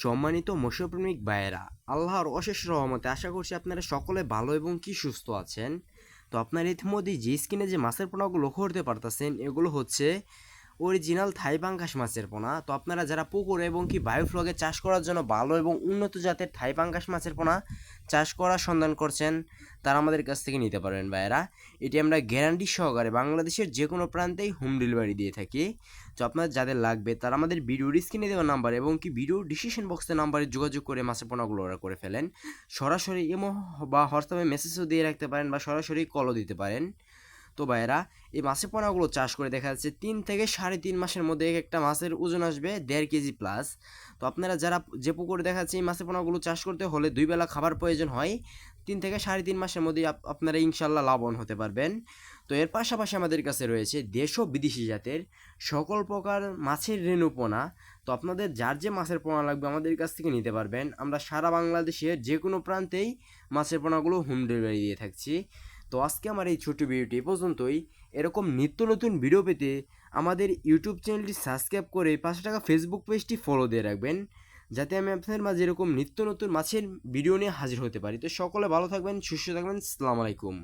সম্মানিত মৎস্যপ্রেমিক ভাইয়েরা, আল্লাহর অশেষ রহমতে আশা করছি আপনারা সকলে ভালো এবং কি সুস্থ আছেন। তো আপনারা ইতিমধ্যেই যে স্ক্রিনে যে মাছের পোনাগুলো লক্ষ্য করতে পারতেছেন, এগুলো হচ্ছে অরিজিনাল থাই পাঙ্গাস মাছের পোনা। তো আপনারা যারা পুকুরে এবং কি বায়োফ্লগে চাষ করার জন্য ভালো এবং উন্নত জাতের থাই পাঙ্গাস মাছের পোনা চাষ করার সন্ধান করছেন, তারা আমাদের কাছ থেকে নিতে পারবেন ভাইয়েরা। এটি আমরা গ্যারান্টি সহকারে বাংলাদেশের যে কোনো প্রান্তেই হোম ডেলিভারি দিয়ে থাকি। তো আপনার যাদের লাগবে তারা আমাদের ভিডিওর স্ক্রিনে দেওয়া নাম্বার এবং কি ভিডিওর ডিসক্রিপশন বক্সের নাম্বারে যোগাযোগ করে মাছের পোনাগুলো অর্ডার করে ফেলেন। সরাসরি ইমো বা হোয়াটসঅ্যাপে মেসেজও দিয়ে রাখতে পারেন বা সরাসরি কলও দিতে পারেন। তো ভাইয়েরা, এই মাছের পোনাগুলো চাষ করে দেখা যাচ্ছে 3 থেকে 3.5 মাসের মধ্যে একটা মাছের ওজন আসবে 1.5 কেজি প্লাস। তো আপনারা যারা যে পুকুরে দেখা যাচ্ছে এই মাছের পোনাগুলো চাষ করতে হলে 2 বেলা খাবার প্রয়োজন হয়, 3 থেকে 3.5 মাসের মধ্যে আপনারা ইনশাল্লাহ লাভবান হতে পারবেন। তো এর পাশাপাশি আমাদের কাছে রয়েছে দেশ ও বিদেশি জাতের সকল প্রকার মাছের রেণু পোনা। তো আপনাদের যার যে মাছের পোনা লাগবে আমাদের কাছ থেকে নিতে পারবেন। আমরা সারা বাংলাদেশের যে কোনো প্রান্তেই মাছের পোনাগুলো হোম ডেলিভারি দিয়ে থাকছি। তো আজকে আমার এই ছোট্ট ভিডিওটি এ পর্যন্তই। এরকম নিত্য নতুন ভিডিও পেতে আমাদের ইউটিউব চ্যানেলটি সাবস্ক্রাইব করে 5 টাকা ফেসবুক পেজটি ফলো দিয়ে রাখবেন, যাতে আমি আপনাদের মাঝে এরকম নিত্য নতুন মাছের ভিডিও নিয়ে হাজির হতে পারি। তো সকলে ভালো থাকবেন, সুস্থ থাকবেন। আসসালামু আলাইকুম।